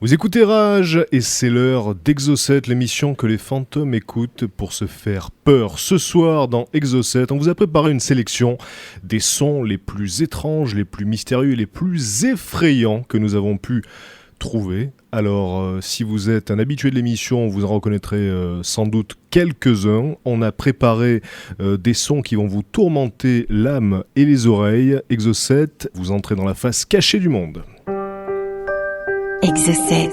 Vous écoutez Rage et c'est l'heure d'Exocet, l'émission que les fantômes écoutent pour se faire peur. Ce soir dans Exocet, on vous a préparé une sélection des sons les plus étranges, les plus mystérieux et les plus effrayants que nous avons pu trouver. Alors si vous êtes un habitué de l'émission, vous en reconnaîtrez sans doute quelques-uns. On a préparé des sons qui vont vous tourmenter l'âme et les oreilles. Exocet, vous entrez dans la face cachée du monde. Exocet,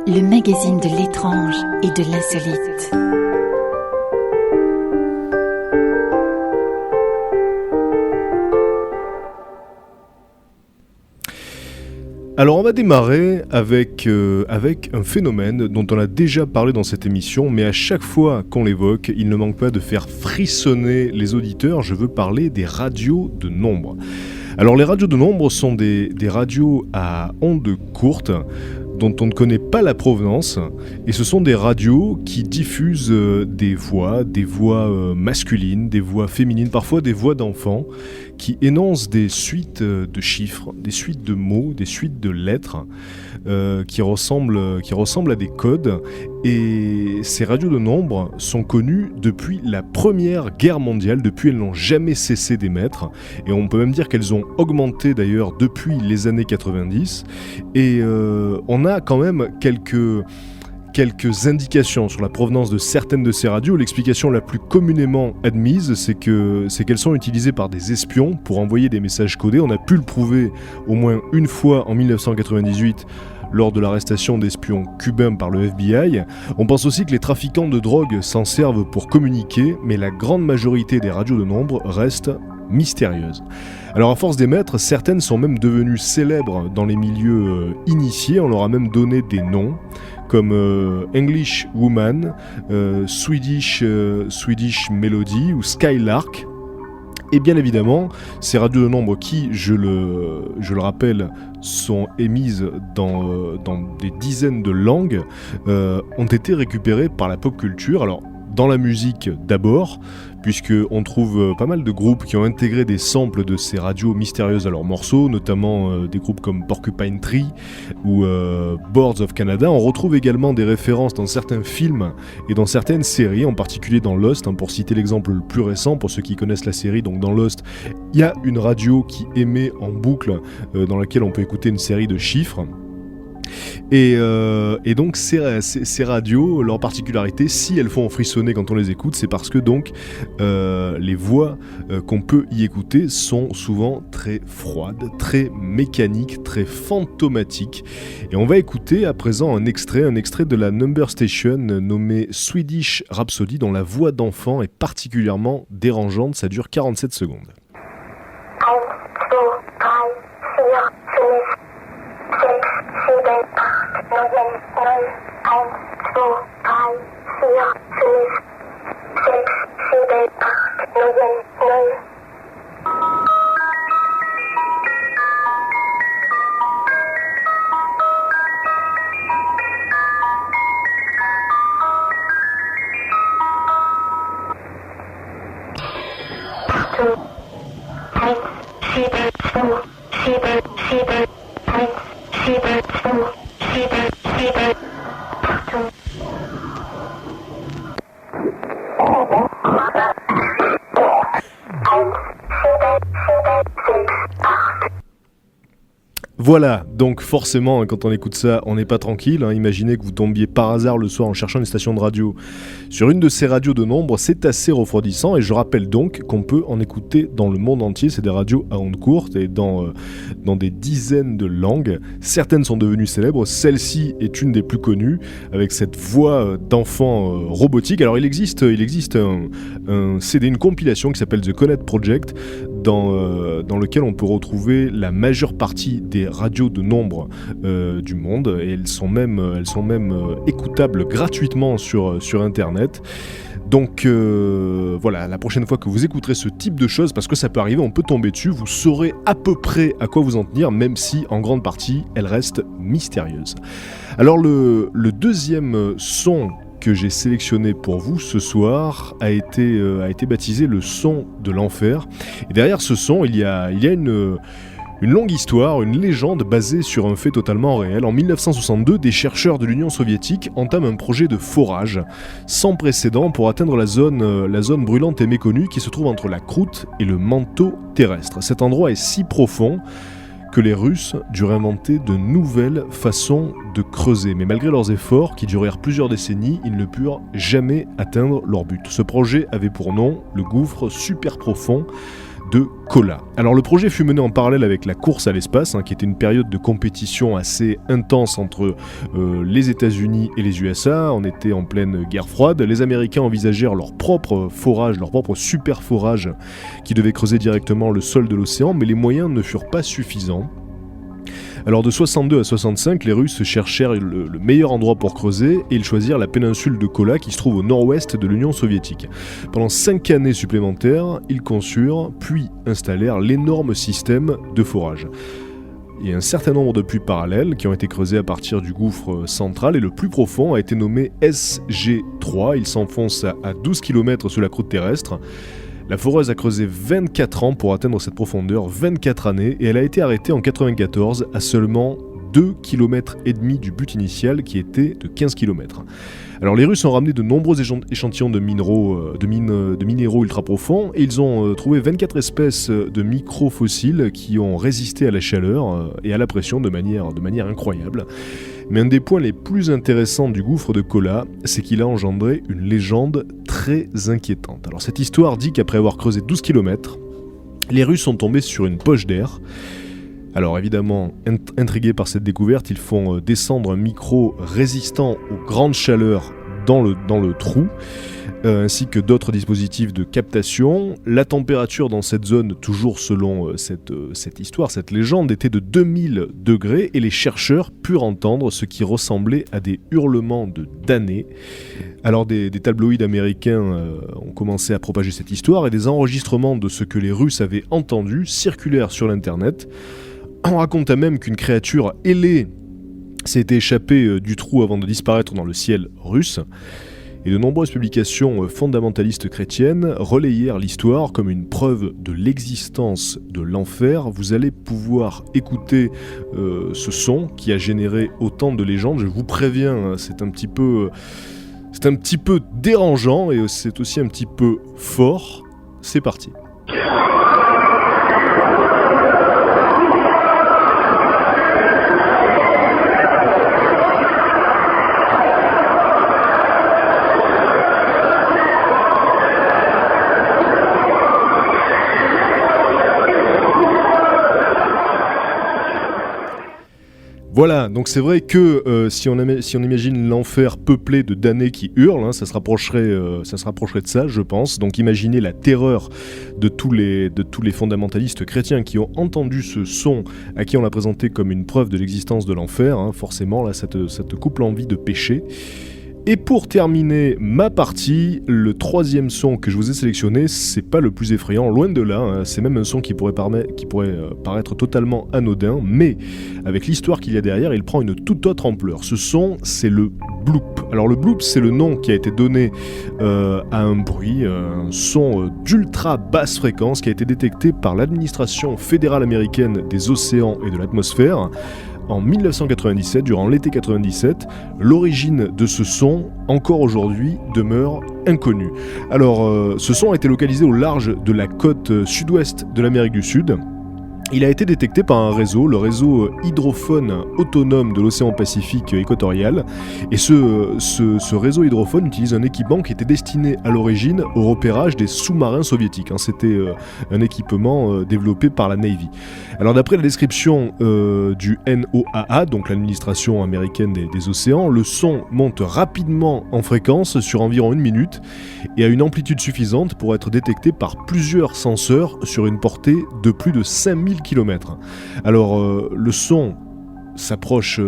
le magazine de l'étrange et de l'insolite. Alors on va démarrer avec un phénomène dont on a déjà parlé dans cette émission, mais à chaque fois qu'on l'évoque, il ne manque pas de faire frissonner les auditeurs. Je veux parler des radios de nombre. Alors les radios de nombre sont des radios à ondes courtes dont on ne connaît pas la provenance, et ce sont des radios qui diffusent des voix masculines, des voix féminines, parfois des voix d'enfants, qui énoncent des suites de chiffres, des suites de mots, des suites de lettres, qui ressemblent à des codes. Et ces radios de nombre sont connues depuis la Première Guerre mondiale, depuis elles n'ont jamais cessé d'émettre, et on peut même dire qu'elles ont augmenté d'ailleurs depuis les années 90, et on a quand même quelques indications sur la provenance de certaines de ces radios. L'explication la plus communément admise, c'est qu'elles sont utilisées par des espions pour envoyer des messages codés. On a pu le prouver au moins une fois en 1998 lors de l'arrestation d'espions cubains par le FBI. On pense aussi que les trafiquants de drogue s'en servent pour communiquer, mais la grande majorité des radios de nombre restent mystérieuses. Alors à force d'émettre, certaines sont même devenues célèbres dans les milieux initiés. On leur a même donné des noms comme English Woman, Swedish Melody ou Skylark. Et bien évidemment, ces radios de nombre qui, je le rappelle, sont émises dans des dizaines de langues, ont été récupérées par la pop culture. Alors, dans la musique d'abord, puisqu'on trouve pas mal de groupes qui ont intégré des samples de ces radios mystérieuses à leurs morceaux, notamment des groupes comme Porcupine Tree ou Boards of Canada. On retrouve également des références dans certains films et dans certaines séries, en particulier dans Lost, pour citer l'exemple le plus récent, pour ceux qui connaissent la série. Donc dans Lost, il y a une radio qui émet en boucle, dans laquelle on peut écouter une série de chiffres. Et donc ces radios, leur particularité, si elles font frissonner quand on les écoute, c'est parce que donc les voix qu'on peut y écouter sont souvent très froides, très mécaniques, très fantomatiques. Et on va écouter à présent un extrait de la Number Station nommé Swedish Rhapsody, dont la voix d'enfant est particulièrement dérangeante. Ça dure 47 secondes. Voilà, donc forcément, quand on écoute ça, on n'est pas tranquille. Imaginez que vous tombiez par hasard le soir en cherchant une station de radio sur une de ces radios de nombre, c'est assez refroidissant. Et je rappelle donc qu'on peut en écouter dans le monde entier. C'est des radios à ondes courtes et dans des dizaines de langues. Certaines sont devenues célèbres, celle-ci est une des plus connues, avec cette voix d'enfant robotique. Alors il existe un CD, une compilation qui s'appelle The Connect Project, dans lequel on peut retrouver la majeure partie des radios de nombre du monde, et elles sont même écoutables gratuitement sur internet. Donc voilà, la prochaine fois que vous écouterez ce type de choses, parce que ça peut arriver, on peut tomber dessus, vous saurez à peu près à quoi vous en tenir, même si en grande partie elles restent mystérieuses. Alors le deuxième son que j'ai sélectionné pour vous ce soir a été baptisé le son de l'enfer. Et derrière ce son, il y a Une longue histoire, une légende basée sur un fait totalement réel. En 1962, des chercheurs de l'Union soviétique entament un projet de forage sans précédent pour atteindre la zone brûlante et méconnue qui se trouve entre la croûte et le manteau terrestre. Cet endroit est si profond que les Russes durent inventer de nouvelles façons de creuser. Mais malgré leurs efforts, qui durèrent plusieurs décennies, ils ne purent jamais atteindre leur but. Ce projet avait pour nom le gouffre super profond de Kola. Alors le projet fut mené en parallèle avec la course à l'espace, qui était une période de compétition assez intense entre les États-Unis et les USA. On était en pleine guerre froide. Les Américains envisagèrent leur propre forage, leur propre super forage qui devait creuser directement le sol de l'océan, mais les moyens ne furent pas suffisants. Alors de 62 à 65, les Russes cherchèrent le meilleur endroit pour creuser et ils choisirent la péninsule de Kola qui se trouve au nord-ouest de l'Union soviétique. Pendant 5 années supplémentaires, ils conçurent puis installèrent l'énorme système de forage. Il y a un certain nombre de puits parallèles qui ont été creusés à partir du gouffre central et le plus profond a été nommé SG3. Il s'enfonce à 12 km sous la croûte terrestre. La foreuse a creusé 24 ans pour atteindre cette profondeur, 24 années, et elle a été arrêtée en 1994 à seulement 2,5 km du but initial qui était de 15 km. Alors les Russes ont ramené de nombreux échantillons de minéraux ultra profonds et ils ont trouvé 24 espèces de micro-fossiles qui ont résisté à la chaleur et à la pression de manière incroyable. Mais un des points les plus intéressants du gouffre de Kola, c'est qu'il a engendré une légende très inquiétante. Alors cette histoire dit qu'après avoir creusé 12 km, les Russes sont tombés sur une poche d'air. Alors évidemment, intrigués par cette découverte, ils font descendre un micro résistant aux grandes chaleurs dans le trou, ainsi que d'autres dispositifs de captation. La température dans cette zone, toujours selon cette histoire, cette légende, était de 2000 degrés et les chercheurs purent entendre ce qui ressemblait à des hurlements de damnés. Alors des tabloïds américains ont commencé à propager cette histoire et des enregistrements de ce que les Russes avaient entendu circulèrent sur l'internet. On raconte même qu'une créature ailée s'était échappée du trou avant de disparaître dans le ciel russe. Et de nombreuses publications fondamentalistes chrétiennes relayèrent l'histoire comme une preuve de l'existence de l'enfer. Vous allez pouvoir écouter ce son qui a généré autant de légendes. Je vous préviens, c'est un petit peu dérangeant et c'est aussi un petit peu fort. C'est parti. Voilà, donc c'est vrai que si on imagine l'enfer peuplé de damnés qui hurlent, ça se rapprocherait de ça, je pense. Donc imaginez la terreur de tous les fondamentalistes chrétiens qui ont entendu ce son, à qui on l'a présenté comme une preuve de l'existence de l'enfer. Forcément, là, ça te coupe l'envie de pécher. Et pour terminer ma partie, le troisième son que je vous ai sélectionné, c'est pas le plus effrayant, loin de là, c'est même un son qui pourrait paraître totalement anodin, mais avec l'histoire qu'il y a derrière, il prend une toute autre ampleur. Ce son, c'est le bloop. Alors le bloop, c'est le nom qui a été donné à un bruit, un son d'ultra basse fréquence qui a été détecté par l'administration fédérale américaine des océans et de l'atmosphère. En 1997, durant l'été 97, l'origine de ce son, encore aujourd'hui, demeure inconnue. Alors, ce son a été localisé au large de la côte sud-ouest de l'Amérique du Sud. Il a été détecté par un réseau, le réseau hydrophone autonome de l'océan Pacifique équatorial. Et ce réseau hydrophone utilise un équipement qui était destiné à l'origine au repérage des sous-marins soviétiques. C'était un équipement développé par la Navy. Alors d'après la description du NOAA, donc l'administration américaine des océans, le son monte rapidement en fréquence sur environ 1 minute et a une amplitude suffisante pour être détecté par plusieurs senseurs sur une portée de plus de 5000 km. Alors le son s'approche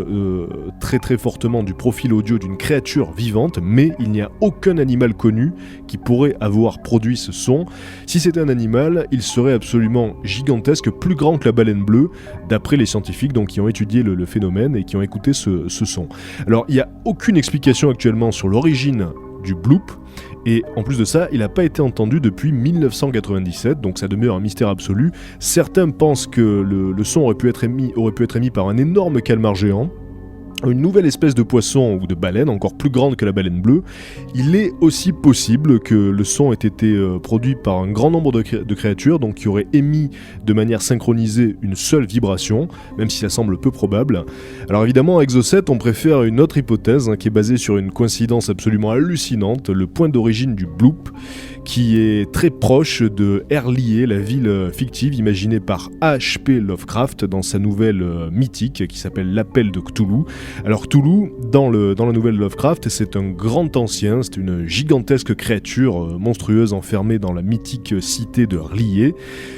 très très fortement du profil audio d'une créature vivante, mais il n'y a aucun animal connu qui pourrait avoir produit ce son. Si c'était un animal, il serait absolument gigantesque, plus grand que la baleine bleue, d'après les scientifiques donc, qui ont étudié le phénomène et qui ont écouté ce son. Alors il n'y a aucune explication actuellement sur l'origine du bloop, Et en plus de ça, il n'a pas été entendu depuis 1997, donc ça demeure un mystère absolu. Certains pensent que le son aurait pu être émis par un énorme calmar géant, une nouvelle espèce de poisson ou de baleine encore plus grande que la baleine bleue. Il est aussi possible que le son ait été produit par un grand nombre de créatures, donc qui auraient émis de manière synchronisée une seule vibration, même si ça semble peu probable. Alors évidemment, à Exocet, on préfère une autre hypothèse qui est basée sur une coïncidence absolument hallucinante, le point d'origine du bloop, qui est très proche de Herlier, la ville fictive imaginée par H.P. Lovecraft dans sa nouvelle mythique qui s'appelle L'Appel de Cthulhu. Alors Cthulhu, dans la nouvelle Lovecraft, c'est un grand ancien, c'est une gigantesque créature monstrueuse enfermée dans la mythique cité de Herlier,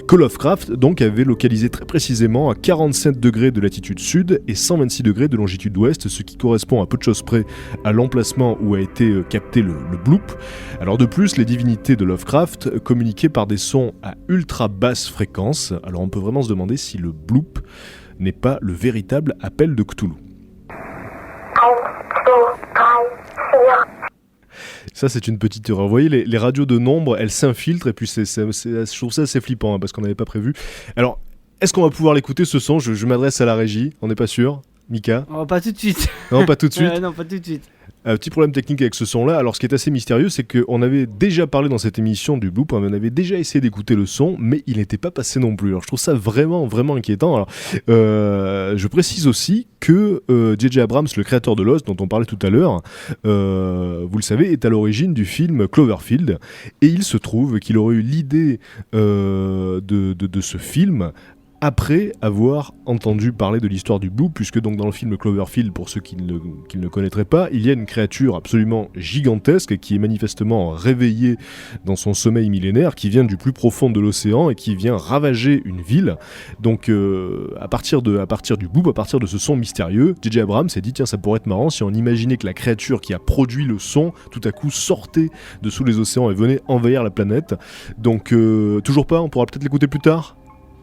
que Lovecraft donc avait localisé très précisément à 47 degrés de latitude sud et 126 degrés de longitude ouest, ce qui correspond à peu de choses près à l'emplacement où a été capté le bloop. Alors de plus, les divinités de Lovecraft communiquaient par des sons à ultra basse fréquence, alors on peut vraiment se demander si le bloop n'est pas le véritable appel de Cthulhu. Ça, c'est une petite erreur. Vous voyez, les radios de nombres, elles s'infiltrent, et puis je trouve ça assez flippant, parce qu'on n'avait pas prévu. Alors, est-ce qu'on va pouvoir l'écouter, ce son ? Je m'adresse à la régie, on n'est pas sûr. Mika ? Oh, pas tout de suite. Non, pas tout de suite. Non, pas tout de suite. Petit problème technique avec ce son-là. Alors, ce qui est assez mystérieux, c'est qu'on avait déjà parlé dans cette émission du bloop, on avait déjà essayé d'écouter le son, mais il n'était pas passé non plus. Alors, je trouve ça vraiment, vraiment inquiétant. Alors, je précise aussi que J.J. Abrams, le créateur de Lost, dont on parlait tout à l'heure, vous le savez, est à l'origine du film Cloverfield, et il se trouve qu'il aurait eu l'idée de ce film après avoir entendu parler de l'histoire du bloop, puisque donc dans le film Cloverfield, pour ceux qui ne le connaîtraient pas, il y a une créature absolument gigantesque qui est manifestement réveillée dans son sommeil millénaire, qui vient du plus profond de l'océan et qui vient ravager une ville. Donc à partir du bloop, à partir de ce son mystérieux, J.J. Abrams s'est dit tiens, ça pourrait être marrant si on imaginait que la créature qui a produit le son, tout à coup sortait de sous les océans et venait envahir la planète. Donc toujours pas, on pourra peut-être l'écouter plus tard.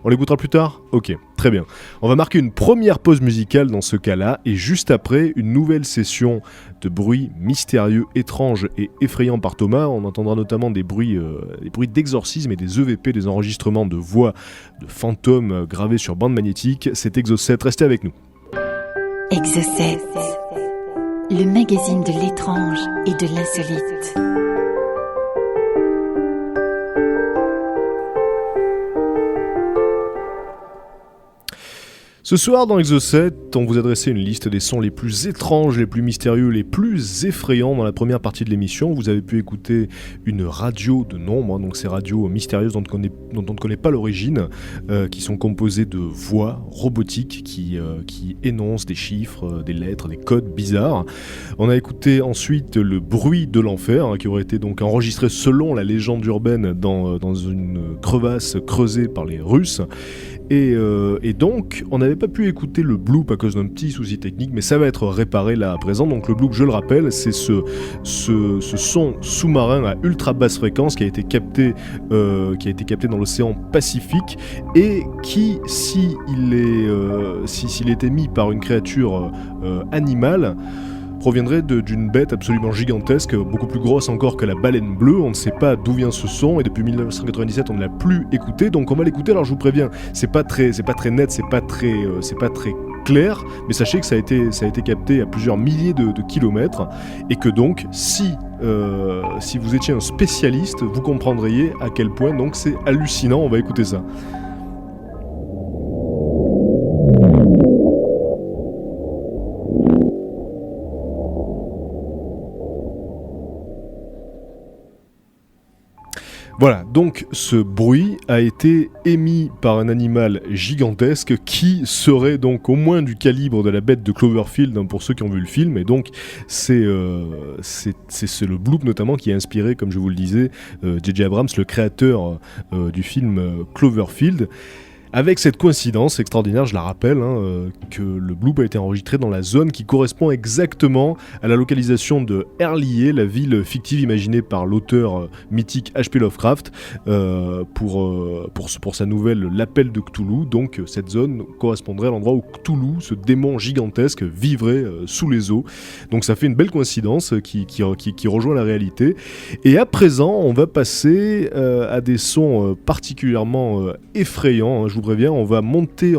On l'écoutera plus tard ? Ok, très bien. On va marquer une première pause musicale dans ce cas-là, et juste après, une nouvelle session de bruits mystérieux, étranges et effrayants par Thomas. On entendra notamment des bruits d'exorcisme et des EVP, des enregistrements de voix de fantômes gravés sur bande magnétique. C'est Exocet, restez avec nous. Exocet, le magazine de l'étrange et de l'insolite. Ce soir dans Exocet, on vous adressait une liste des sons les plus étranges, les plus mystérieux, les plus effrayants dans la première partie de l'émission. Vous avez pu écouter une radio de nombres, donc ces radios mystérieuses dont on ne connaît pas l'origine, qui sont composées de voix robotiques qui énoncent des chiffres, des lettres, des codes bizarres. On a écouté ensuite le bruit de l'enfer, qui aurait été donc enregistré selon la légende urbaine dans une crevasse creusée par les Russes. Et donc, on n'avait pas pu écouter le bloop à cause d'un petit souci technique, mais ça va être réparé là à présent. Donc le bloop, je le rappelle, c'est ce son sous-marin à ultra basse fréquence qui a été capté dans l'océan Pacifique, et qui, s'il est émis par une créature animale, proviendrait d'une bête absolument gigantesque, beaucoup plus grosse encore que la baleine bleue. On ne sait pas d'où vient ce son, et depuis 1997 on ne l'a plus écouté, donc on va l'écouter. Alors je vous préviens, c'est pas très net, c'est pas très clair, mais sachez que ça a été capté à plusieurs milliers de kilomètres, et que donc si vous étiez un spécialiste, vous comprendriez à quel point donc c'est hallucinant. On va écouter ça. Voilà, donc ce bruit a été émis par un animal gigantesque qui serait donc au moins du calibre de la bête de Cloverfield, pour ceux qui ont vu le film, et donc c'est le bloop notamment qui a inspiré, comme je vous le disais, J.J. Abrams, le créateur du film Cloverfield. Avec cette coïncidence extraordinaire, je la rappelle, que le bloop a été enregistré dans la zone qui correspond exactement à la localisation de Herlier, la ville fictive imaginée par l'auteur mythique H.P. Lovecraft pour sa nouvelle L'Appel de Cthulhu. Donc cette zone correspondrait à l'endroit où Cthulhu, ce démon gigantesque, vivrait sous les eaux. Donc ça fait une belle coïncidence qui rejoint la réalité. Et à présent, on va passer à des sons particulièrement effrayants. Je vous préviens, on va monter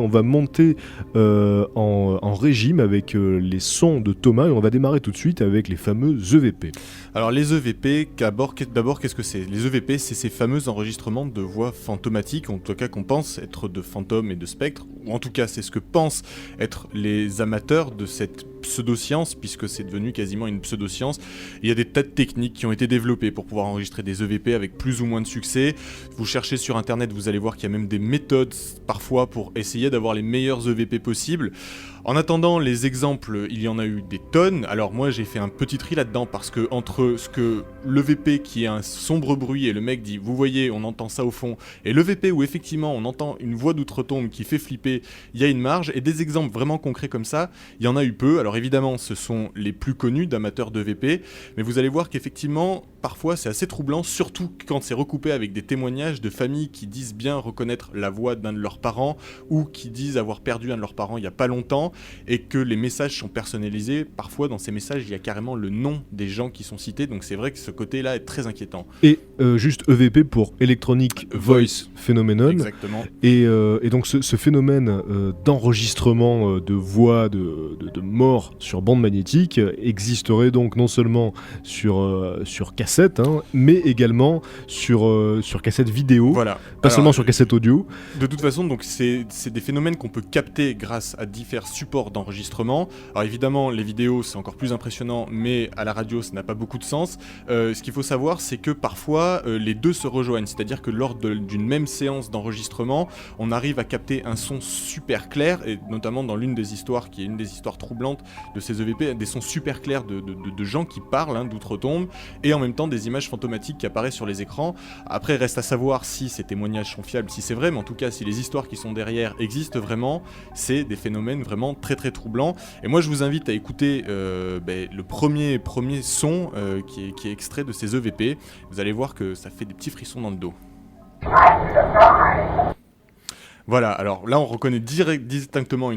en régime avec les sons de Thomas et on va démarrer tout de suite avec les fameux EVP. Alors les EVP, d'abord qu'est-ce que c'est ? Les EVP, c'est ces fameux enregistrements de voix fantomatiques, en tout cas qu'on pense être de fantômes et de spectres, ou en tout cas c'est ce que pensent être les amateurs de cette pseudo-science, puisque c'est devenu quasiment une pseudo-science. Il y a des tas de techniques qui ont été développées pour pouvoir enregistrer des EVP avec plus ou moins de succès. Vous cherchez sur internet, vous allez voir qu'il y a même des méthodes parfois pour essayer d'avoir les meilleurs EVP possibles. En attendant, les exemples, il y en a eu des tonnes. Alors moi j'ai fait un petit tri là-dedans parce que entre ce que l'EVP qui est un sombre bruit et le mec dit vous voyez on entend ça au fond, et l'EVP où effectivement on entend une voix d'outre-tombe qui fait flipper, il y a une marge, et des exemples vraiment concrets comme ça, il y en a eu peu. Alors évidemment ce sont les plus connus d'amateurs d'EVP, mais vous allez voir qu'effectivement parfois c'est assez troublant, surtout quand c'est recoupé avec des témoignages de familles qui disent bien reconnaître la voix d'un de leurs parents ou qui disent avoir perdu un de leurs parents il y a pas longtemps, et que les messages sont personnalisés. Parfois dans ces messages il y a carrément le nom des gens qui sont cités, donc c'est vrai que ce côté-là est très inquiétant. Et juste EVP pour Electronic Voice Phenomenon. Exactement. Et donc ce phénomène d'enregistrement de voix de mort sur bande magnétique existerait donc non seulement sur cassette, mais également sur cassette vidéo, voilà. Pas seulement sur cassette audio. De toute façon, donc c'est des phénomènes qu'on peut capter grâce à divers supports d'enregistrement. Alors évidemment, les vidéos c'est encore plus impressionnant, mais à la radio ça n'a pas beaucoup de sens. Ce qu'il faut savoir, c'est que parfois les deux se rejoignent, c'est-à-dire que lors d'une même séance d'enregistrement, on arrive à capter un son super clair, et notamment dans l'une des histoires qui est une des histoires troublantes de ces EVP, des sons super clairs de gens qui parlent, d'outre-tombe, et en même temps des images fantomatiques qui apparaissent sur les écrans. Après, reste à savoir si ces témoignages sont fiables, si c'est vrai, mais en tout cas, si les histoires qui sont derrière existent vraiment, c'est des phénomènes vraiment très très troublants. Et moi, je vous invite à écouter le premier son qui est extrait de ces EVP. Vous allez voir que ça fait des petits frissons dans le dos. Voilà, alors là on reconnaît distinctement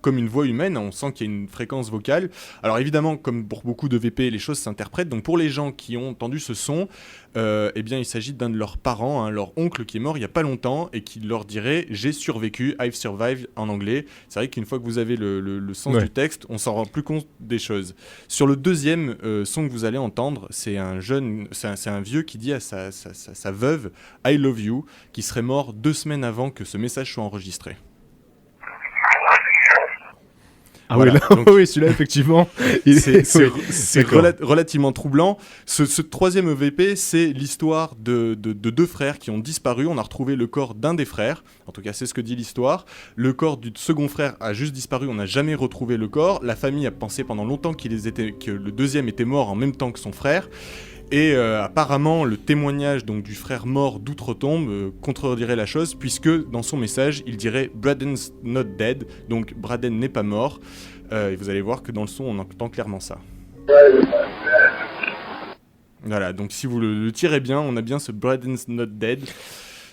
comme une voix humaine, on sent qu'il y a une fréquence vocale. Alors évidemment, comme pour beaucoup de VP, les choses s'interprètent. Donc pour les gens qui ont entendu ce son, eh bien il s'agit d'un de leurs parents, leur oncle qui est mort il n'y a pas longtemps et qui leur dirait « j'ai survécu », « I've survived » en anglais. C'est vrai qu'une fois que vous avez le sens du texte, on s'en rend plus compte des choses. Sur le deuxième son que vous allez entendre, c'est un vieux qui dit à sa veuve « I love you », qui serait mort 2 semaines avant que ce message soit enregistré. Ah voilà, oui, donc, oui, celui-là effectivement, c'est relativement troublant. Ce troisième EVP, c'est l'histoire de 2 frères qui ont disparu. On a retrouvé le corps d'un des frères, en tout cas c'est ce que dit l'histoire. Le corps du second frère a juste disparu, on n'a jamais retrouvé le corps. La famille a pensé pendant longtemps que le deuxième était mort en même temps que son frère. Et apparemment, le témoignage donc, du frère mort d'outre-tombe contredirait la chose, puisque dans son message, il dirait « Braden's not dead », donc Braden n'est pas mort. Et vous allez voir que dans le son, on entend clairement ça. Voilà, donc si vous le tirez bien, on a bien ce « Braden's not dead ».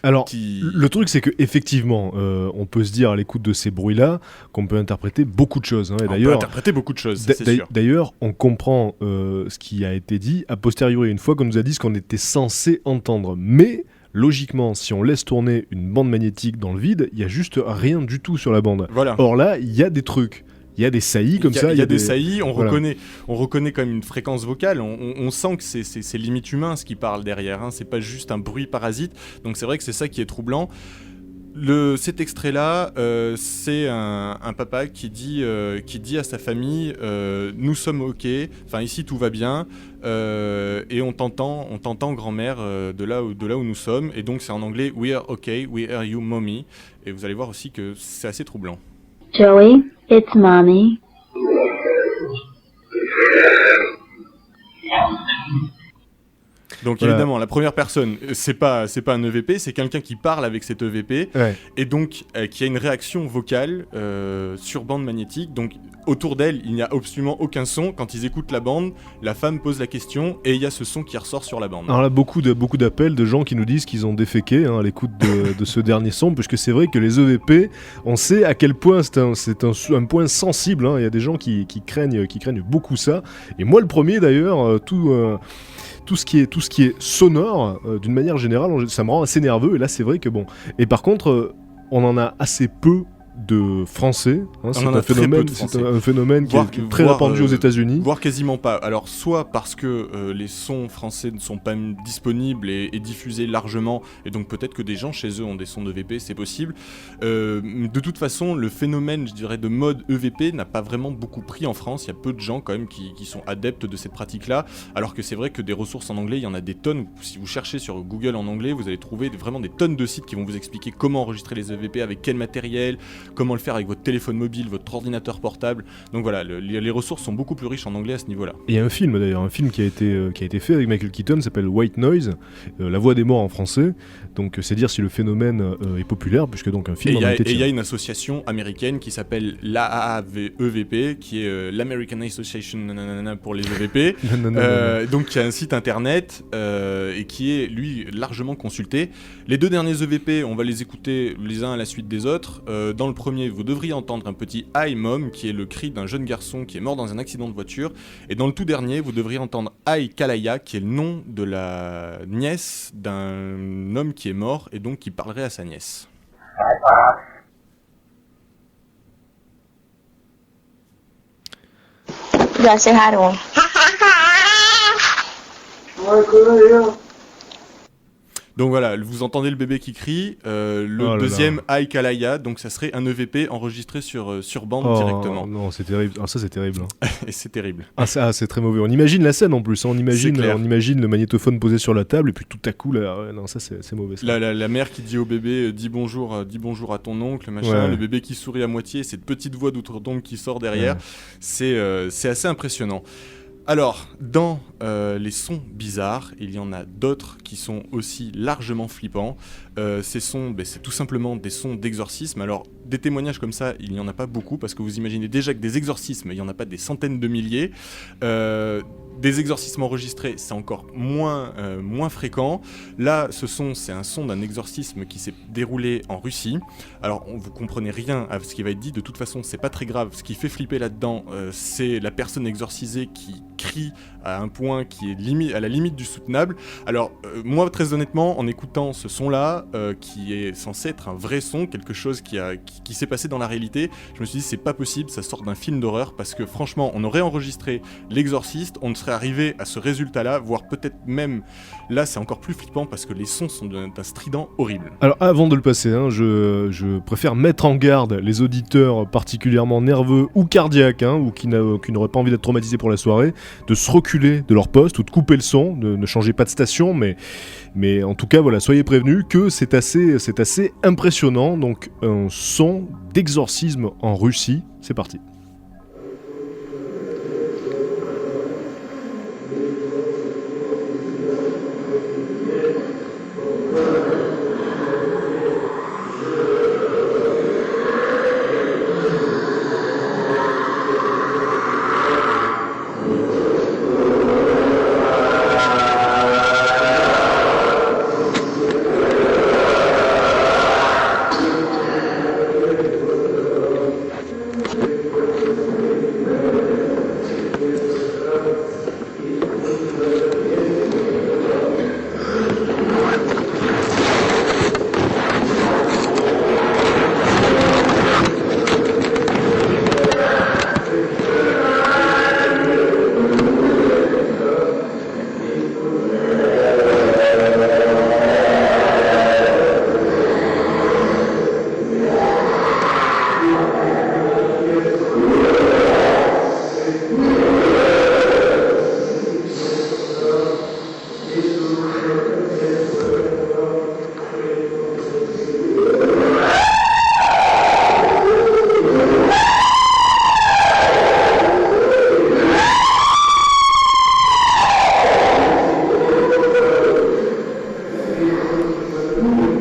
Alors, le truc, c'est qu'effectivement, on peut se dire à l'écoute de ces bruits-là qu'on peut interpréter beaucoup de choses. Et d'ailleurs, on peut interpréter beaucoup de choses, c'est sûr. D'ailleurs, on comprend ce qui a été dit a posteriori, une fois qu'on nous a dit ce qu'on était censé entendre. Mais, logiquement, si on laisse tourner une bande magnétique dans le vide, il n'y a juste rien du tout sur la bande. Voilà. Or là, il y a des trucs. Il y a des saillies comme ça. Il y a des saillies, on reconnaît quand même une fréquence vocale, on sent que c'est limite humain ce qui parle derrière, c'est pas juste un bruit parasite, donc c'est vrai que c'est ça qui est troublant. Cet extrait-là, c'est un papa qui dit à sa famille nous sommes ok, enfin ici tout va bien, et on t'entend grand-mère de là où nous sommes, et donc c'est en anglais we are okay, we are you mommy, et vous allez voir aussi que c'est assez troublant. Joey, it's mommy. Donc Voilà. évidemment, la première personne, c'est pas un EVP, c'est quelqu'un qui parle avec cet EVP Ouais. et donc qui a une réaction vocale sur bande magnétique. Donc autour d'elle, il n'y a absolument aucun son. Quand ils écoutent la bande, la femme pose la question et il y a ce son qui ressort sur la bande. Alors là, beaucoup d'appels de gens qui nous disent qu'ils ont déféqué à l'écoute de ce dernier son, puisque c'est vrai que les EVP, on sait à quel point c'est un point sensible. Il y a des gens qui craignent beaucoup ça. Et moi, le premier d'ailleurs, tout ce qui est sonore, d'une manière générale, ça me rend assez nerveux. Et là, c'est vrai que bon. Et par contre, on en a assez peu de français. C'est en a très peu de français. un phénomène qui est très répandu aux États-Unis. Voire quasiment pas. Alors, soit parce que les sons français ne sont pas disponibles et diffusés largement, et donc peut-être que des gens chez eux ont des sons d'EVP, c'est possible. De toute façon, le phénomène, je dirais, de mode EVP n'a pas vraiment beaucoup pris en France. Il y a peu de gens quand même qui sont adeptes de cette pratique-là, alors que c'est vrai que des ressources en anglais, il y en a des tonnes. Si vous cherchez sur Google en anglais, vous allez trouver vraiment des tonnes de sites qui vont vous expliquer comment enregistrer les EVP, avec quel matériel, comment le faire avec votre téléphone mobile, votre ordinateur portable. Donc voilà, les ressources sont beaucoup plus riches en anglais à ce niveau-là. Et il y a un film d'ailleurs, un film qui a été fait avec Michael Keaton, s'appelle White Noise, La Voix des Morts en français. Donc c'est dire si le phénomène est populaire, puisque donc un film en a été Et il y a tiré. une association américaine qui s'appelle l'AAVEVP, qui est l'American Association pour les EVP, donc qui a un site internet et qui est lui largement consulté. Les deux derniers EVP, on va les écouter les uns à la suite des autres. Dans le premier, vous devriez entendre un petit Hi Mom, qui est le cri d'un jeune garçon qui est mort dans un accident de voiture. Et dans le tout dernier, vous devriez entendre Hi Kalaya, qui est le nom de la nièce d'un homme qui est mort et donc qui parlerait à sa nièce. You gotta say hi to him. Donc voilà, vous entendez le bébé qui crie, le Oh là deuxième Hi Kalaya, donc ça serait un EVP enregistré sur bande directement. Non, c'est terrible. Ah, ça c'est terrible. Et c'est terrible. C'est très mauvais. On imagine la scène en plus. On imagine le magnétophone posé sur la table et puis tout à coup, là, non, ça c'est mauvais. Ça. La mère qui dit au bébé dis bonjour à ton oncle, machin. Ouais. Le bébé qui sourit à moitié, cette petite voix d'outre-tombe qui sort derrière. Ouais. C'est assez impressionnant. Alors, dans les sons bizarres, il y en a d'autres qui sont aussi largement flippants. Ces sons, c'est tout simplement des sons d'exorcisme. Alors, des témoignages comme ça, il n'y en a pas beaucoup, parce que vous imaginez déjà que des exorcismes, il n'y en a pas des centaines de milliers. Des exorcismes enregistrés, c'est encore moins fréquent. Là, c'est un son d'un exorcisme qui s'est déroulé en Russie. Alors, vous comprenez rien à ce qui va être dit. De toute façon, c'est pas très grave. Ce qui fait flipper là-dedans, c'est la personne exorcisée qui crie à un point qui est à la limite du soutenable. Alors, moi, très honnêtement, en écoutant ce son-là, qui est censé être un vrai son, quelque chose qui s'est passé dans la réalité, je me suis dit, c'est pas possible, ça sort d'un film d'horreur, parce que franchement, on aurait enregistré l'exorciste, on ne serait arrivé à ce résultat-là, voire peut-être même, là, c'est encore plus flippant, parce que les sons sont d'un strident horrible. Alors, avant de le passer, je préfère mettre en garde les auditeurs particulièrement nerveux ou cardiaques, ou qui n'auraient pas envie d'être traumatisés pour la soirée, de se reculer de leur poste ou de couper le son, ne changez pas de station, mais en tout cas, voilà, soyez prévenus que c'est assez impressionnant. Donc, un son d'exorcisme en Russie, c'est parti.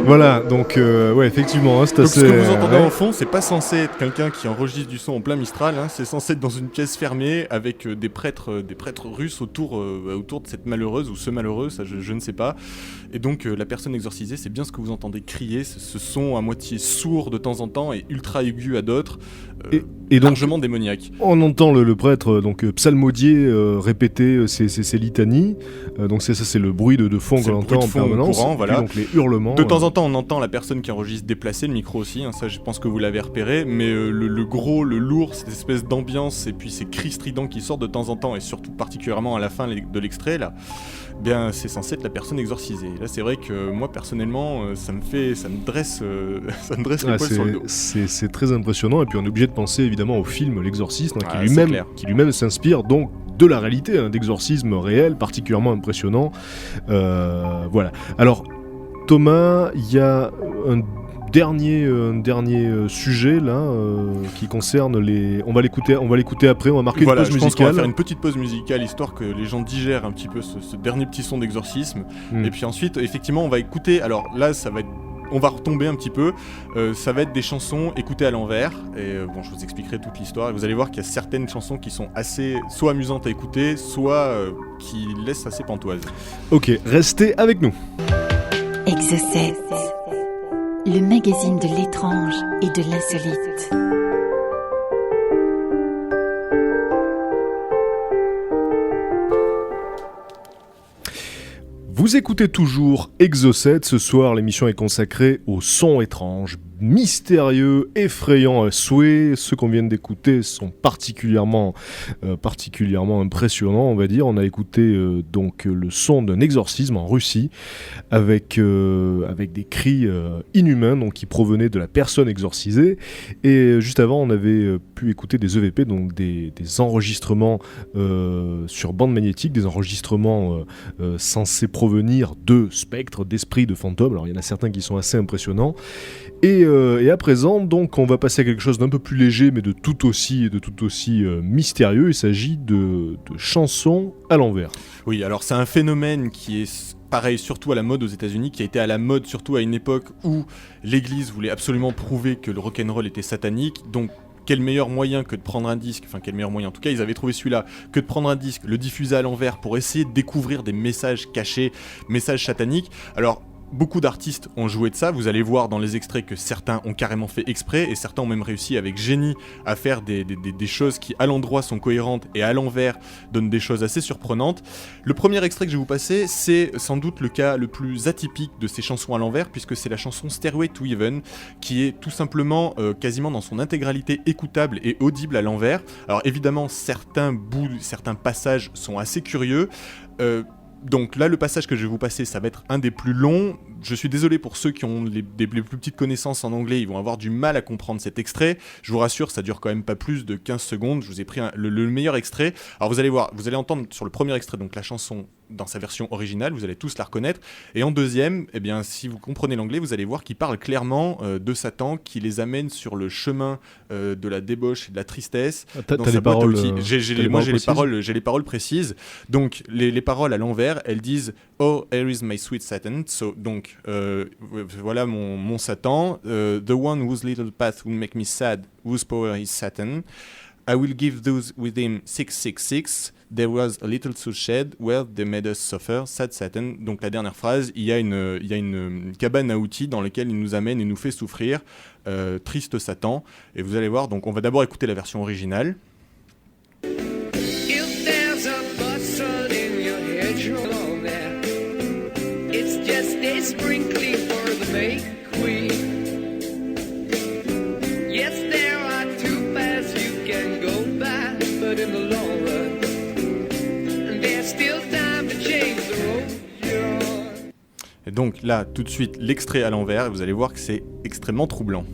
Voilà, donc ouais, effectivement, hein, c'est Donc assez... ce que vous entendez ouais. en fond, c'est pas censé être quelqu'un qui enregistre du son en plein Mistral, hein, c'est censé être dans une pièce fermée avec des prêtres russes autour de cette malheureuse ou ce malheureux, ça je ne sais pas. Et donc la personne exorcisée, c'est bien ce que vous entendez crier, ce son à moitié sourd de temps en temps et ultra aigu à d'autres, Et donc, largement démoniaque. on entend le prêtre donc psalmodier répéter ses litanies. Donc ça c'est le bruit de fond C'est qu'on le bruit entend de en fond permanence. courant, Et voilà. puis, donc les hurlements. De temps en temps, on entend la personne qui enregistre déplacer le micro aussi, hein, ça je pense que vous l'avez repéré, mais le gros, le lourd, cette espèce d'ambiance et puis ces cris stridents qui sortent de temps en temps et surtout particulièrement à la fin de l'extrait là, bien c'est censé être la personne exorcisée. Et là c'est vrai que moi personnellement ça me dresse les poils sur le dos. C'est très impressionnant. Et puis on est obligé de penser évidemment au film L'Exorciste, hein, Ouais, c'est clair. qui lui-même s'inspire donc de la réalité, d'exorcisme réel, particulièrement impressionnant. Voilà. Alors, Thomas, il y a un dernier sujet là qui concerne les... On va l'écouter après, on va marquer Voilà, une pause je pense qu'on va musicale. faire une petite pause musicale histoire que les gens digèrent un petit peu ce dernier petit son d'exorcisme. Et puis ensuite, effectivement, on va écouter. Alors là, on va retomber un petit peu. Ça va être des chansons écoutées à l'envers. Et bon, je vous expliquerai toute l'histoire. Et vous allez voir qu'il y a certaines chansons qui sont assez soit amusantes à écouter, soit qui laissent assez pantoises. Ok, restez avec nous. Exocet, le magazine de l'étrange et de l'insolite. Vous écoutez toujours Exocet. Ce soir, l'émission est consacrée aux sons étranges, mystérieux, effrayants à souhait. Ceux qu'on vient d'écouter sont particulièrement impressionnants, on va dire. On a écouté donc le son d'un exorcisme en Russie avec des cris inhumains donc, qui provenaient de la personne exorcisée. Et juste avant, on avait pu écouter des EVP, donc des enregistrements sur bande magnétique, des enregistrements censés provenir de spectres, d'esprits, de fantômes. Alors il y en a certains qui sont assez impressionnants. Et à présent, donc, on va passer à quelque chose d'un peu plus léger, mais de tout aussi mystérieux. Il s'agit de chansons à l'envers. Oui, alors c'est un phénomène qui est pareil, surtout à la mode aux États-Unis, qui a été à la mode surtout à une époque où l'Église voulait absolument prouver que le rock'n'roll était satanique. Donc quel meilleur moyen que de prendre un disque, enfin quel meilleur moyen, en tout cas ils avaient trouvé celui-là, que de prendre un disque, le diffuser à l'envers pour essayer de découvrir des messages cachés, messages sataniques. Alors beaucoup d'artistes ont joué de ça, vous allez voir dans les extraits que certains ont carrément fait exprès et certains ont même réussi avec génie à faire des choses qui à l'endroit sont cohérentes et à l'envers donnent des choses assez surprenantes. Le premier extrait que je vais vous passer, c'est sans doute le cas le plus atypique de ces chansons à l'envers puisque c'est la chanson Stairway to Heaven qui est tout simplement quasiment dans son intégralité écoutable et audible à l'envers. Alors évidemment certains passages sont assez curieux. Donc là, le passage que je vais vous passer, ça va être un des plus longs. Je suis désolé pour ceux qui ont les plus petites connaissances en anglais, ils vont avoir du mal à comprendre cet extrait. Je vous rassure, ça dure quand même pas plus de 15 secondes. Je vous ai pris le meilleur extrait. Alors vous allez voir, vous allez entendre sur le premier extrait, donc la chanson dans sa version originale, vous allez tous la reconnaître. Et en deuxième, eh bien, si vous comprenez l'anglais, vous allez voir qu'il parle clairement de Satan, qui les amène sur le chemin de la débauche et de la tristesse. T'as dans les sa boîte à paroles, outils. J'ai les précises paroles précises. Donc les paroles à l'envers, elles disent « Oh, here is my sweet Satan ». Donc voilà mon Satan. « The one whose little path will make me sad, whose power is Satan. I will give those with him 666. There was a little soul shed where they made us suffer, sad Satan. » Donc la dernière phrase, il y a une cabane à outils dans laquelle il nous amène et nous fait souffrir, triste Satan. Et vous allez voir, donc on va d'abord écouter la version originale. If there's a bustle in your hedgerow on there, it's just a sprinkling for the May Queen. Yes, there are two paths you can go by, but in the long run, there's still time to change the road you're on. Et donc là, tout de suite, l'extrait à l'envers, et vous allez voir que c'est extrêmement troublant.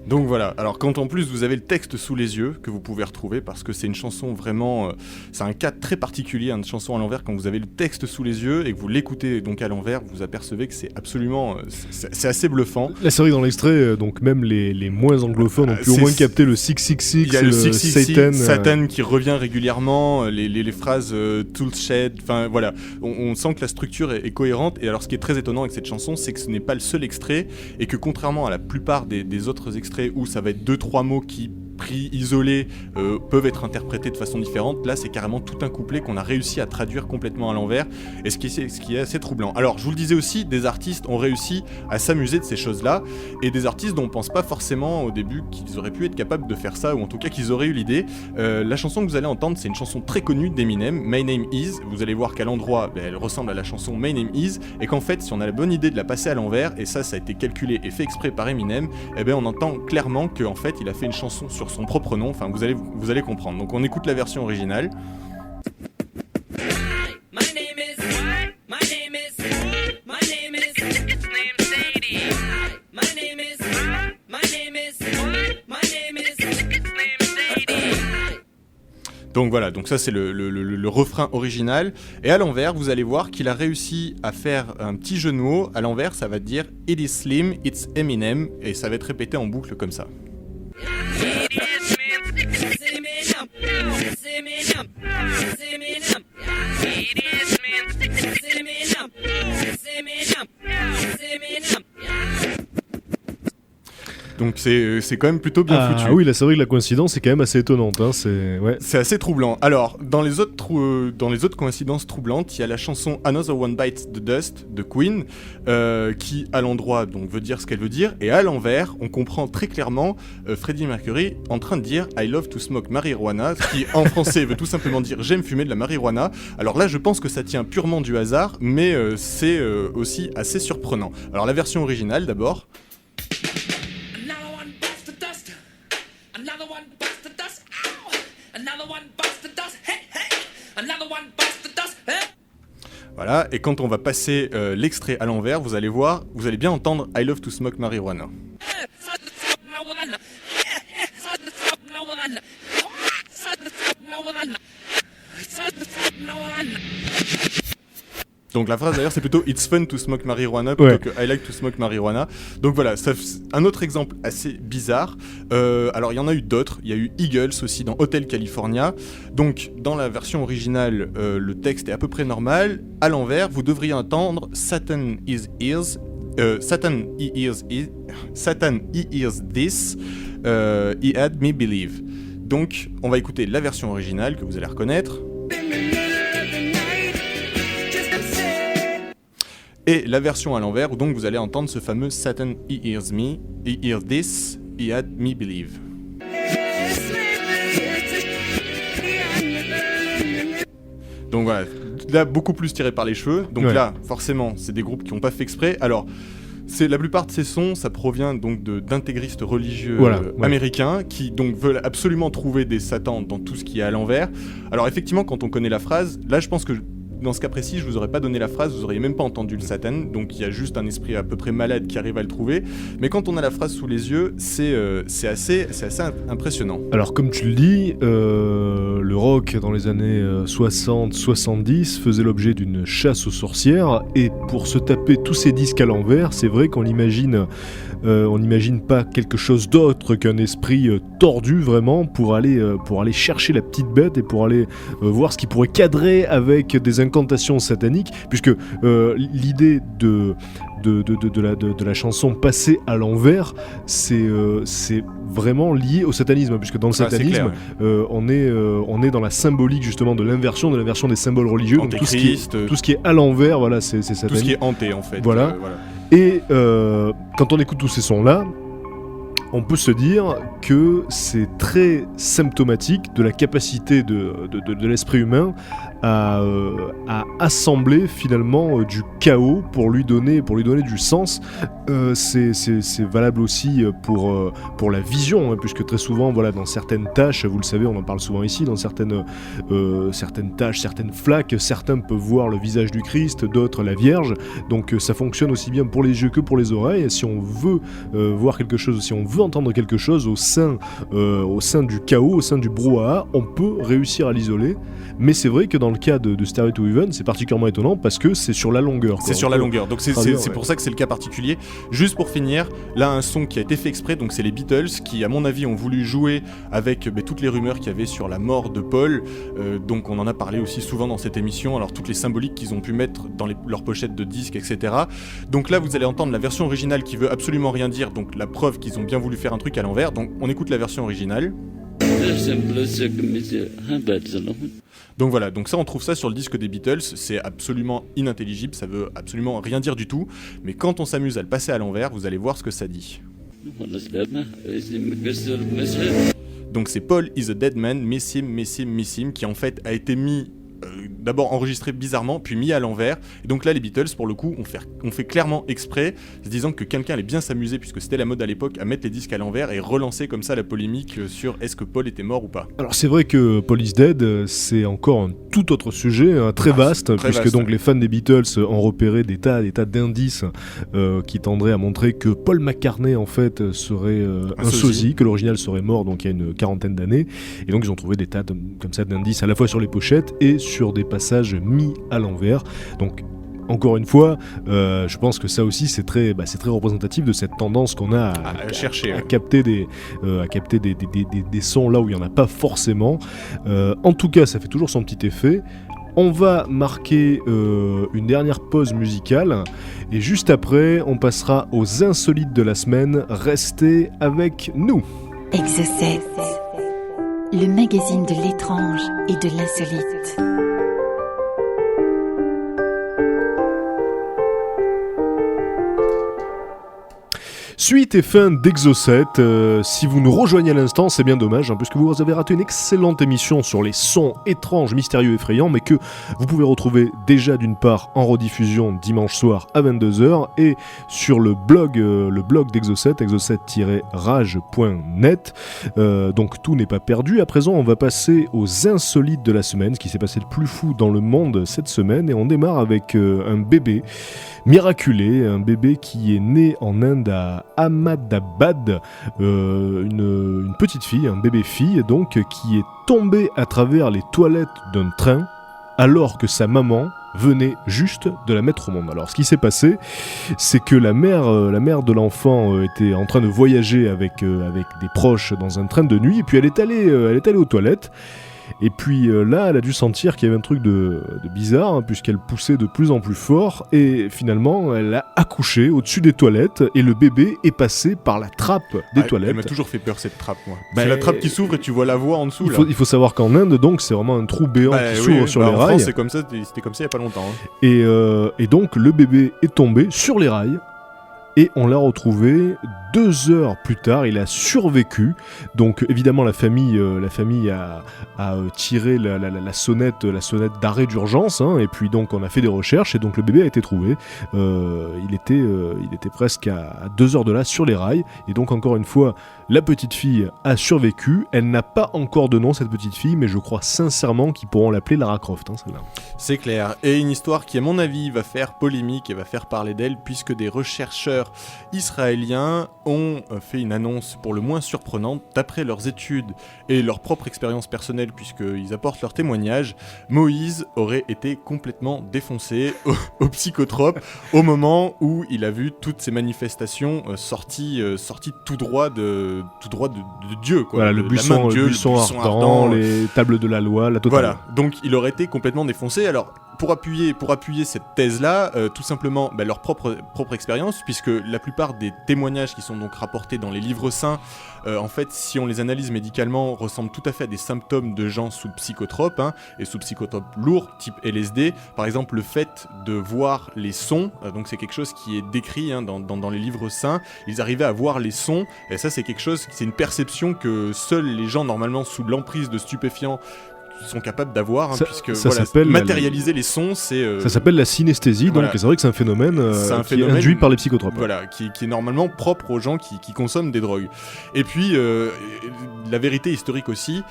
Donc voilà, Voilà, alors quand en plus vous avez le texte sous les yeux, que vous pouvez retrouver, parce que c'est une chanson vraiment... c'est un cas très particulier, une chanson à l'envers, quand vous avez le texte sous les yeux et que vous l'écoutez donc à l'envers, vous apercevez que c'est absolument... c'est assez bluffant. Là, c'est vrai que dans l'extrait, donc même les moins anglophones ont pu au c'est- moins capter le 666, Il y a le 666, Satan. Satan qui revient régulièrement, les phrases Tool Shed, enfin voilà, on sent que la structure est cohérente. Et alors ce qui est très étonnant avec cette chanson, c'est que ce n'est pas le seul extrait, et que contrairement à la plupart des autres extraits où ça va être 2-3 mots qui, pris isolés, peuvent être interprétés de façon différente, là c'est carrément tout un couplet qu'on a réussi à traduire complètement à l'envers, et ce qui est assez troublant. Alors je vous le disais aussi, des artistes ont réussi à s'amuser de ces choses-là, et des artistes dont on pense pas forcément au début qu'ils auraient pu être capables de faire ça, ou en tout cas qu'ils auraient eu l'idée. La chanson que vous allez entendre, c'est une chanson très connue d'Eminem, My Name Is. Vous allez voir qu'à l'endroit, elle ressemble à la chanson My Name Is, et qu'en fait si on a la bonne idée de la passer à l'envers, et ça a été calculé et fait exprès par Eminem, on entend clairement qu'en fait il a fait une chanson sur son propre nom, enfin vous allez comprendre. Donc on écoute la version originale. My name is. My name is. My name is. Its name's Sadie. My name is. My name is. My name is. Its name's Sadie. Donc voilà, donc ça c'est le refrain original. Et à l'envers, vous allez voir qu'il a réussi à faire un petit jeu de mots. À l'envers, ça va dire It is Slim, it's Eminem, et ça va être répété en boucle comme ça. Donc c'est quand même plutôt bien foutu. Ah oui, là c'est vrai que la coïncidence est quand même assez étonnante. Hein, C'est assez troublant. Alors, dans les autres coïncidences troublantes, il y a la chanson Another One Bites the Dust de Queen, qui à l'endroit donc veut dire ce qu'elle veut dire, et à l'envers, on comprend très clairement Freddie Mercury en train de dire I love to smoke marijuana, ce qui en français veut tout simplement dire j'aime fumer de la marijuana. Alors là, je pense que ça tient purement du hasard, mais c'est aussi assez surprenant. Alors la version originale d'abord. Another one bites the dust. Another one bites the dust. Ow! Another one bites the dust. Hey, hey! Another one bites the dust. Hey! Voilà, et quand on va passer l'extrait à l'envers, vous allez bien entendre I love to smoke marijuana. Donc la phrase d'ailleurs c'est plutôt It's fun to smoke marijuana plutôt que I like to smoke marijuana. Donc voilà, un autre exemple assez bizarre. Alors il y en a eu d'autres, il y a eu Eagles aussi dans Hotel California. Donc dans la version originale, le texte est à peu près normal. À l'envers, vous devriez entendre Satan he hears this, he had me believe. Donc on va écouter la version originale que vous allez reconnaître. Et la version à l'envers, où donc vous allez entendre ce fameux Satan he hears me, he hears this, he had me believe. Donc voilà, là beaucoup plus tiré par les cheveux. Donc là, forcément, c'est des groupes qui n'ont pas fait exprès. Alors, la plupart de ces sons, ça provient donc d'intégristes religieux américains qui donc veulent absolument trouver des satans dans tout ce qui est à l'envers. Alors effectivement, quand on connaît la phrase, là je pense que dans ce cas précis, je vous aurais pas donné la phrase, vous auriez même pas entendu le Satan, donc il y a juste un esprit à peu près malade qui arrive à le trouver. Mais quand on a la phrase sous les yeux, c'est assez impressionnant. Alors comme tu le dis, le rock dans les années 60-70 faisait l'objet d'une chasse aux sorcières, et pour se taper tous ces disques à l'envers, c'est vrai qu'on imagine pas quelque chose d'autre qu'un esprit tordu vraiment pour aller chercher la petite bête et pour aller voir ce qui pourrait cadrer avec des incantations sataniques, puisque l'idée de la chanson passée à l'envers, c'est vraiment lié au satanisme, puisque dans le satanisme, on est dans la symbolique justement de l'inversion des symboles religieux. Donc tout ce qui est à l'envers, voilà, c'est satanique. Tout ce qui est hanté en fait. Voilà. Et quand on écoute tous ces sons-là, on peut se dire que c'est très symptomatique de la capacité de l'esprit humain à assembler finalement du chaos pour lui donner du sens. C'est valable aussi pour la vision, hein, puisque très souvent, voilà, dans certaines tâches, vous le savez, on en parle souvent ici, dans certaines tâches, certaines flaques, certains peuvent voir le visage du Christ, d'autres la Vierge. Donc ça fonctionne aussi bien pour les yeux que pour les oreilles. Si on veut voir quelque chose, si on veut veut entendre quelque chose au sein du chaos, au sein du brouhaha, on peut réussir à l'isoler. Mais c'est vrai que dans le cas de Stairway to Heaven, c'est particulièrement étonnant parce que c'est sur la longueur. C'est sur la longueur, donc c'est traduire, pour ça que c'est le cas particulier. Juste pour finir, là un son qui a été fait exprès, donc c'est les Beatles qui à mon avis ont voulu jouer avec toutes les rumeurs qu'il y avait sur la mort de Paul, donc on en a parlé aussi souvent dans cette émission, alors toutes les symboliques qu'ils ont pu mettre dans leurs pochettes de disques, etc. Donc là vous allez entendre la version originale qui veut absolument rien dire, donc la preuve qu'ils ont bien voulu faire un truc à l'envers, donc on écoute la version originale. Donc voilà, donc ça on trouve ça sur le disque des Beatles, c'est absolument inintelligible, ça veut absolument rien dire du tout, mais quand on s'amuse à le passer à l'envers, vous allez voir ce que ça dit. Donc c'est Paul is a dead man, miss him, qui en fait a été mis d'abord enregistré bizarrement, puis mis à l'envers. Et donc là, les Beatles, pour le coup, ont fait clairement exprès, se disant que quelqu'un allait bien s'amuser, puisque c'était la mode à l'époque, à mettre les disques à l'envers et relancer comme ça la polémique sur est-ce que Paul était mort ou pas. Alors c'est vrai que Paul is Dead, c'est encore un tout autre sujet, très vaste, puisque donc les fans des Beatles ont repéré des tas d'indices qui tendraient à montrer que Paul McCartney en fait serait un sosie, que l'original serait mort donc il y a une quarantaine d'années, et donc ils ont trouvé des tas comme ça d'indices à la fois sur les pochettes et sur des passages mis à l'envers. Donc encore une fois, je pense que ça aussi c'est très représentatif de cette tendance qu'on a à capter des sons là où il n'y en a pas forcément. En tout cas, ça fait toujours son petit effet. On va marquer une dernière pause musicale et juste après, on passera aux insolites de la semaine. Restez avec nous. Exocet, le magazine de l'étrange et de l'insolite. Suite et fin d'Exocet, si vous nous rejoignez à l'instant, c'est bien dommage, puisque vous avez raté une excellente émission sur les sons étranges, mystérieux, effrayants, mais que vous pouvez retrouver déjà d'une part en rediffusion dimanche soir à 22h, et sur le blog d'Exocet, exocet-rage.net, donc tout n'est pas perdu. À présent, on va passer aux insolites de la semaine, ce qui s'est passé le plus fou dans le monde cette semaine, et on démarre avec un bébé miraculé, un bébé qui est né en Inde à Ahmadabad, une petite fille, un bébé fille donc, qui est tombé à travers les toilettes d'un train alors que sa maman venait juste de la mettre au monde. Alors ce qui s'est passé, c'est que la mère de l'enfant était en train de voyager avec des proches dans un train de nuit, et puis elle est allée aux toilettes. Et puis là, elle a dû sentir qu'il y avait un truc de bizarre, puisqu'elle poussait de plus en plus fort, et finalement, elle a accouché au-dessus des toilettes, et le bébé est passé par la trappe des toilettes. Elle m'a toujours fait peur cette trappe, moi. C'est la trappe qui s'ouvre et tu vois la voie en dessous. Il faut savoir qu'en Inde, donc, c'est vraiment un trou béant qui s'ouvre sur les rails. En France, c'était comme ça il y a pas longtemps. Et donc, le bébé est tombé sur les rails, et on l'a retrouvé 2 heures plus tard. Il a survécu. Donc évidemment la famille a tiré la sonnette d'arrêt d'urgence, et puis donc on a fait des recherches, et donc le bébé a été trouvé. Il était presque à 2 heures de là sur les rails, et donc encore une fois la petite fille a survécu. Elle n'a pas encore de nom, cette petite fille, mais je crois sincèrement qu'ils pourront l'appeler Lara Croft, celle-là. C'est clair, et une histoire qui à mon avis va faire polémique et va faire parler d'elle, puisque des rechercheurs israéliens ont fait une annonce pour le moins surprenante. D'après leurs études et leur propre expérience personnelle, puisqu'ils apportent leur témoignage, Moïse aurait été complètement défoncé au psychotrope au moment où il a vu toutes ces manifestations sorties tout droit de Dieu, quoi. Voilà, le buisson ardent, les tables de la loi, la totale. Voilà, donc il aurait été complètement défoncé. Alors pour appuyer cette thèse-là, tout simplement leur propre expérience, puisque la plupart des témoignages qui sont donc rapportés dans les livres saints, en fait, si on les analyse médicalement, ressemblent tout à fait à des symptômes de gens sous psychotropes, et sous psychotropes lourds, type LSD. Par exemple, le fait de voir les sons, donc c'est quelque chose qui est décrit dans les livres saints. Ils arrivaient à voir les sons, et ça c'est une perception que seuls les gens normalement sous l'emprise de stupéfiants sont capables d'avoir, puisque ça voilà, s'appelle matérialiser les sons, c'est... Ça s'appelle la synesthésie, voilà. donc c'est vrai que c'est un phénomène, qui est induit par les psychotropes. Voilà, qui est normalement propre aux gens qui consomment des drogues. Et puis, la vérité historique aussi,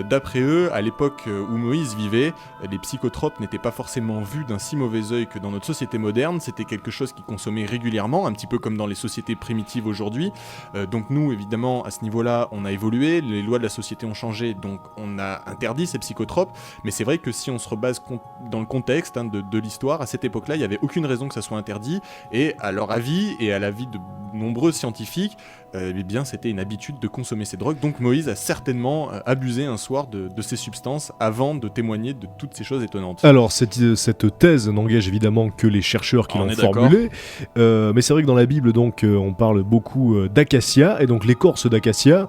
d'après eux, à l'époque où Moïse vivait, les psychotropes n'étaient pas forcément vus d'un si mauvais œil que dans notre société moderne. C'était quelque chose qu'ils consommaient régulièrement, un petit peu comme dans les sociétés primitives aujourd'hui. Donc nous, évidemment, à ce niveau-là, on a évolué, les lois de la société ont changé, donc on a interdit ces psychotropes. Mais c'est vrai que si on se rebase dans le contexte de l'histoire, à cette époque-là, il n'y avait aucune raison que ça soit interdit, et à leur avis, et à l'avis de nombreux scientifiques, eh bien, c'était une habitude de consommer ces drogues. Donc Moïse a certainement abusé un soir de ces substances avant de témoigner de toutes ces choses étonnantes. Alors, cette thèse n'engage évidemment que les chercheurs qui l'ont formulée, mais c'est vrai que dans la Bible, donc, on parle beaucoup d'acacia, et donc l'écorce d'acacia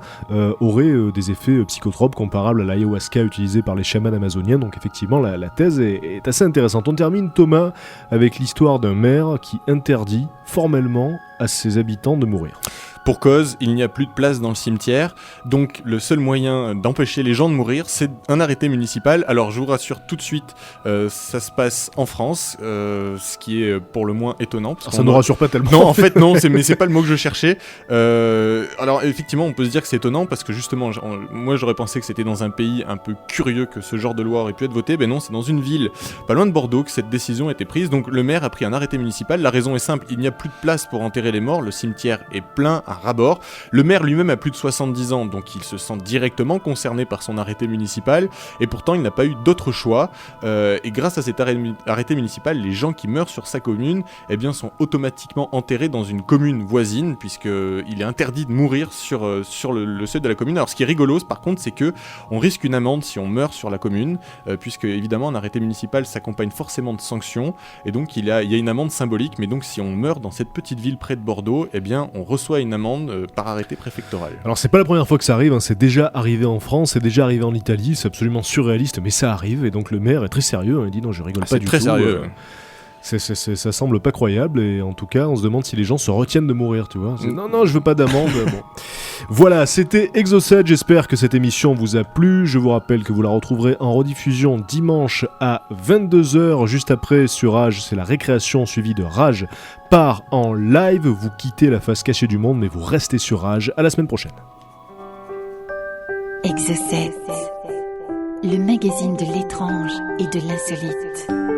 aurait des effets psychotropes comparables à l'ayahuasca utilisée par les chamans amazoniens. Donc effectivement, la thèse est assez intéressante. On termine, Thomas, avec l'histoire d'un maire qui interdit formellement à ses habitants de mourir. Pour cause, il n'y a plus de place dans le cimetière, donc le seul moyen d'empêcher les gens de mourir, c'est un arrêté municipal. Alors je vous rassure tout de suite, ça se passe en France, ce qui est pour le moins étonnant. Parce ça ne nous rassure pas tellement. Non, en fait non, mais c'est pas le mot que je cherchais. Alors effectivement, on peut se dire que c'est étonnant, parce que justement, moi j'aurais pensé que c'était dans un pays un peu curieux que ce genre de loi aurait pu être voté. Ben non, c'est dans une ville pas loin de Bordeaux que cette décision a été prise. Donc le maire a pris un arrêté municipal. La raison est simple, il n'y a plus de place pour enterrer les morts, le cimetière est plein à ras-bord. Le maire lui-même a plus de 70 ans, donc il se sent directement concerné par son arrêté municipal, et pourtant il n'a pas eu d'autre choix, et grâce à cet arrêté municipal, les gens qui meurent sur sa commune, eh bien, sont automatiquement enterrés dans une commune voisine, puisqu'il est interdit de mourir sur le seuil de la commune. Alors ce qui est rigolo, par contre, c'est que on risque une amende si on meurt sur la commune, puisque évidemment un arrêté municipal s'accompagne forcément de sanctions, et donc il y a une amende symbolique, mais donc si on meurt dans cette petite ville près de Bordeaux, eh bien on reçoit une amende par arrêté préfectoral. Alors c'est pas la première fois que ça arrive, hein, c'est déjà arrivé en France, c'est déjà arrivé en Italie, c'est absolument surréaliste, mais ça arrive, et donc le maire est très sérieux, hein, il dit non, je rigole pas du tout. C'est très sérieux. Ça semble pas croyable, et en tout cas on se demande si les gens se retiennent de mourir, tu vois. Non, je veux pas d'amende. Bon. Voilà, c'était Exocet, j'espère que cette émission vous a plu. Je vous rappelle que vous la retrouverez en rediffusion dimanche à 22h, juste après sur Rage, c'est la récréation suivie de Rage part en live. Vous quittez la face cachée du monde, mais vous restez sur Rage. À la semaine prochaine. Exocet, le magazine de l'étrange et de l'insolite.